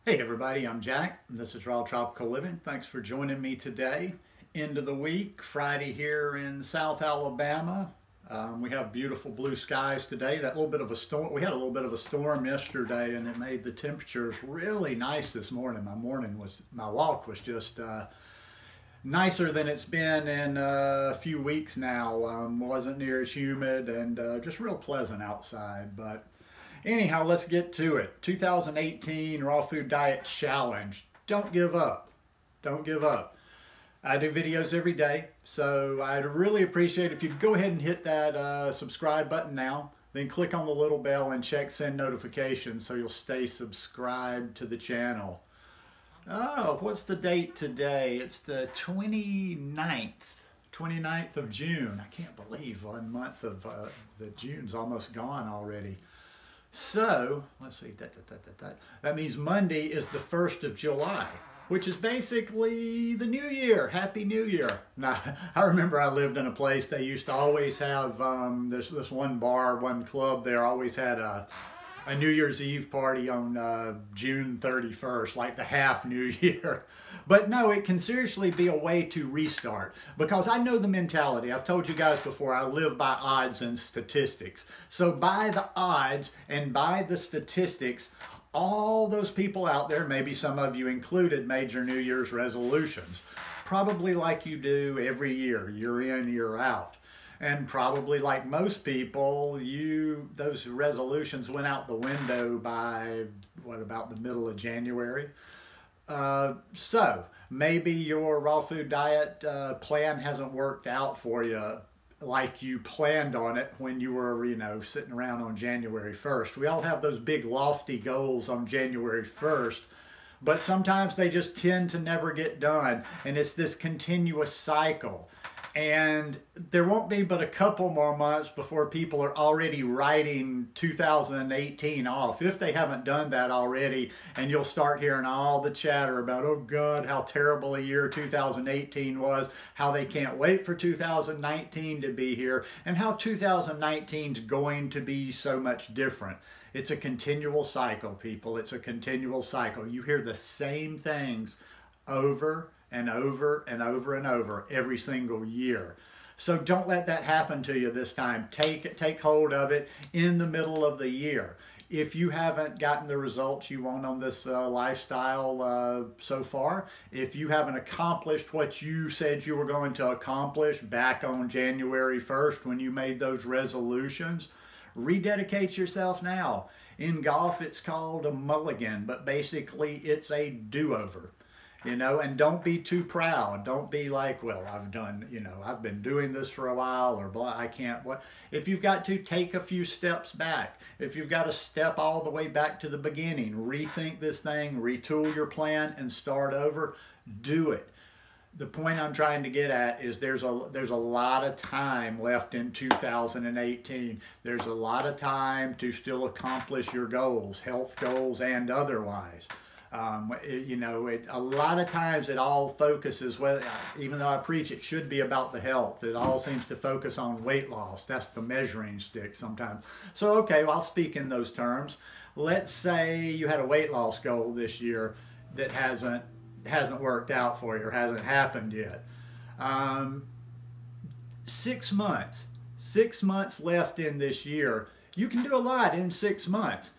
Hey everybody, I'm Jack. This is Raw Tropical Living. Thanks for joining me today. End of the week, Friday here in South Alabama. We have beautiful blue skies today. That little bit of a storm, we had a little bit of a storm yesterday, and it made the temperatures really nice this morning. My walk was just nicer than it's been in a few weeks now. Wasn't near as humid and just real pleasant outside. But anyhow, let's get to it. 2018 Raw Food Diet Challenge. Don't give up. Don't give up. I do videos every day, so I'd really appreciate if you'd go ahead and hit that subscribe button now. Then click on the little bell and check send notifications so you'll stay subscribed to the channel. Oh, what's the date today? It's the 29th of June. I can't believe 1 month of the June's almost gone already. So, let's see, that means Monday is the 1st of July, which is basically the New Year. Happy New Year. Now, I remember I lived in a place they used to always have, there's this one bar, one club there always had a New Year's Eve party on June 31st, like the half New Year. But no, it can seriously be a way to restart, because I know the mentality. I've told you guys before, I live by odds and statistics. So by the odds and by the statistics, all those people out there, maybe some of you included, made your New Year's resolutions. Probably like you do every year, year in, year out. And probably like most people, those resolutions went out the window by, what, about the middle of January? So maybe your raw food diet plan hasn't worked out for you like you planned on it when you were, sitting around on January 1st. We all have those big lofty goals on January 1st, but sometimes they just tend to never get done. And it's this continuous cycle. And there won't be but a couple more months before people are already writing 2018 off, if they haven't done that already, and you'll start hearing all the chatter about, oh God, how terrible a year 2018 was, how they can't wait for 2019 to be here, and how 2019 is going to be so much different. It's a continual cycle, people. It's a continual cycle. You hear the same things over and over and over and over every single year. So don't let that happen to you this time. Take hold of it in the middle of the year. If you haven't gotten the results you want on this lifestyle so far, if you haven't accomplished what you said you were going to accomplish back on January 1st when you made those resolutions, rededicate yourself now. In golf, it's called a mulligan, but basically it's a do-over. And don't be too proud. Don't be like, well, I've been doing this for a while, or blah, I can't, what. If you've got to, take a few steps back. If you've got to step all the way back to the beginning, rethink this thing, retool your plan, and start over, do it. The point I'm trying to get at is there's a lot of time left in 2018. There's a lot of time to still accomplish your goals, health goals and otherwise. A lot of times it all focuses, well, even though I preach it should be about the health, it all seems to focus on weight loss. That's the measuring stick sometimes. So, okay, well, I'll speak in those terms. Let's say you had a weight loss goal this year that hasn't worked out for you or hasn't happened yet. 6 months. 6 months left in this year. You can do a lot in 6 months.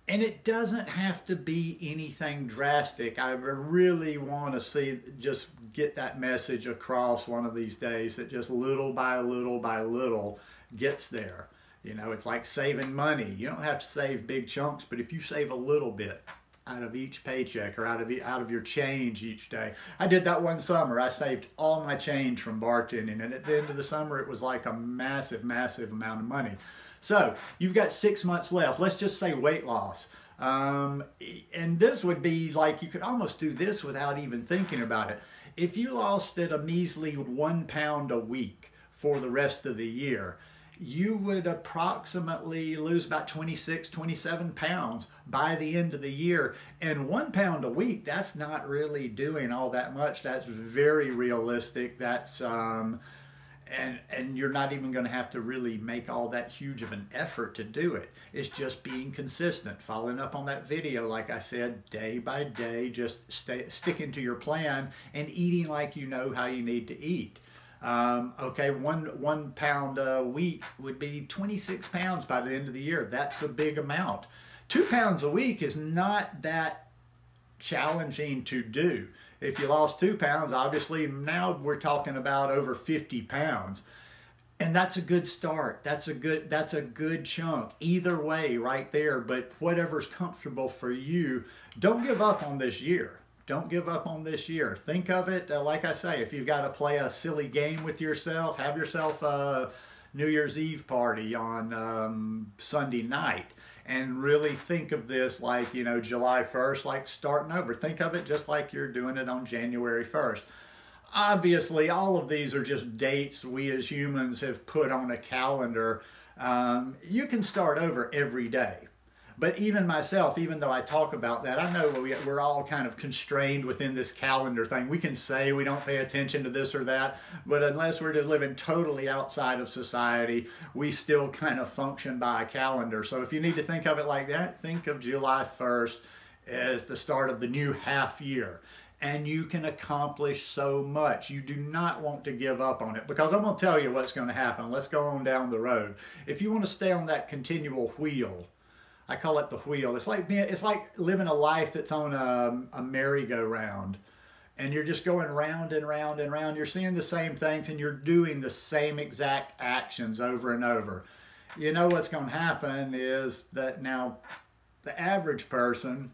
And it doesn't have to be anything drastic. I really want to just get that message across one of these days, that just little by little by little gets there. It's like saving money. You don't have to save big chunks, but if you save a little bit out of each paycheck or out of your change each day. I did that one summer. I saved all my change from bartending, and at the end of the summer it was like a massive, massive amount of money. So you've got 6 months left. Let's just say weight loss. And this would be like, you could almost do this without even thinking about it. If you lost at a measly 1 pound a week for the rest of the year, you would approximately lose about 26, 27 pounds by the end of the year. And 1 pound a week, that's not really doing all that much. That's very realistic. That's And you're not even going to have to really make all that huge of an effort to do it. It's just being consistent, following up on that video, like I said, day by day, just sticking to your plan and eating like you know how you need to eat. Okay, one pound a week would be 26 pounds by the end of the year. That's a big amount. 2 pounds a week is not that challenging to do. If you lost 2 pounds, obviously now we're talking about over 50 pounds. And that's a good start. That's a good chunk. Either way, right there. But whatever's comfortable for you, don't give up on this year. Don't give up on this year. Think of it, like I say, if you've got to play a silly game with yourself, have yourself a New Year's Eve party on Sunday night. And really think of this like, you know, July 1st, like starting over. Think of it just like you're doing it on January 1st. Obviously, all of these are just dates we as humans have put on a calendar. You can start over every day. But even myself, even though I talk about that, I know we're all kind of constrained within this calendar thing. We can say we don't pay attention to this or that, but unless we're just living totally outside of society, we still kind of function by a calendar. So if you need to think of it like that, think of July 1st as the start of the new half year. And you can accomplish so much. You do not want to give up on it, because I'm going to tell you what's going to happen. Let's go on down the road. If you want to stay on that continual wheel, I call it the wheel. It's like living a life that's on a merry-go-round, and you're just going round and round and round. You're seeing the same things, and you're doing the same exact actions over and over. You know what's going to happen is that now the average person,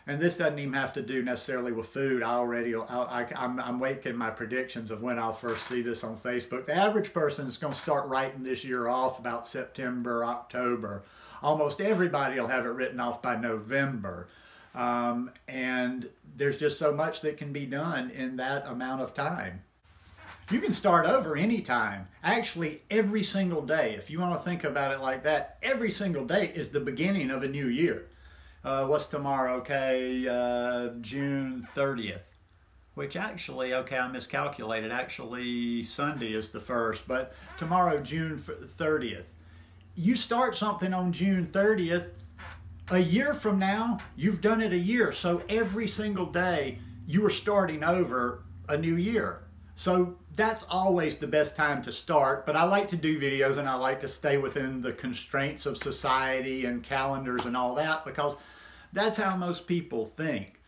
and this doesn't even have to do necessarily with food. I'm making my predictions of when I'll first see this on Facebook. The average person is going to start writing this year off about September, October. Almost everybody will have it written off by November. And there's just so much that can be done in that amount of time. You can start over anytime. Actually, every single day. If you want to think about it like that, every single day is the beginning of a new year. What's tomorrow? Okay, June 30th. Which actually, okay, I miscalculated. Actually, Sunday is the 1st, but tomorrow, June 30th. You start something on June 30th, a year from now, you've done it a year. So every single day, you are starting over a new year. So that's always the best time to start. But I like to do videos, and I like to stay within the constraints of society and calendars and all that, because that's how most people think.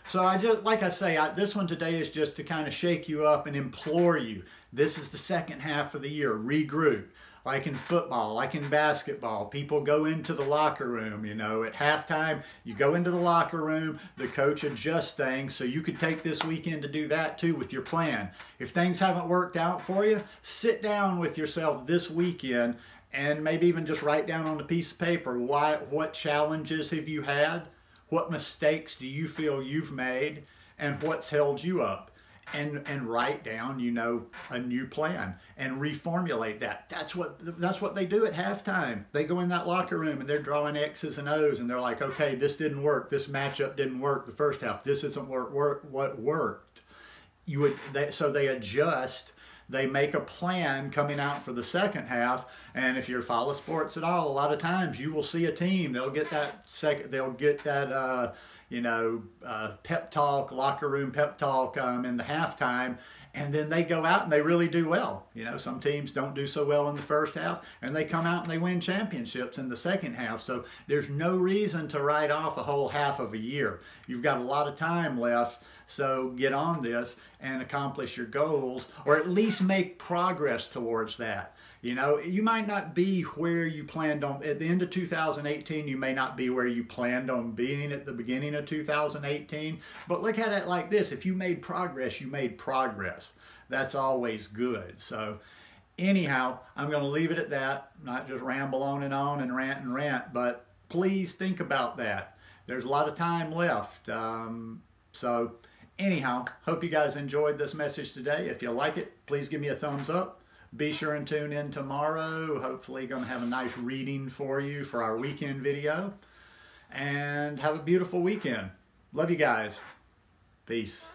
So like I say, this one today is just to kind of shake you up and implore you. This is the second half of the year. Regroup. Like in football, like in basketball, people go into the locker room, you know, at halftime, you go into the locker room, the coach adjusts things, so you could take this weekend to do that too with your plan. If things haven't worked out for you, sit down with yourself this weekend and maybe even just write down on a piece of paper, what challenges have you had, what mistakes do you feel you've made, and what's held you up. And write down, you know, a new plan and reformulate that. That's what they do at halftime. They go in that locker room and they're drawing X's and O's, and they're like, okay, this didn't work. This matchup didn't work the first half. This isn't what worked. So they adjust. They make a plan coming out for the second half. And if you follow sports at all, a lot of times you will see a team. They'll get that pep talk, locker room pep talk in the halftime, and then they go out and they really do well. You know, some teams don't do so well in the first half, and they come out and they win championships in the second half. So there's no reason to write off a whole half of a year. You've got a lot of time left, so get on this and accomplish your goals, or at least make progress towards that. You know, you might not be where you planned on. At the end of 2018, you may not be where you planned on being at the beginning of 2018. But look at it like this. If you made progress, you made progress. That's always good. So anyhow, I'm going to leave it at that. Not just ramble on and rant. But please think about that. There's a lot of time left. So anyhow, hope you guys enjoyed this message today. If you like it, please give me a thumbs up. Be sure and tune in tomorrow. Hopefully going to have a nice reading for you for our weekend video. And have a beautiful weekend. Love you guys. Peace.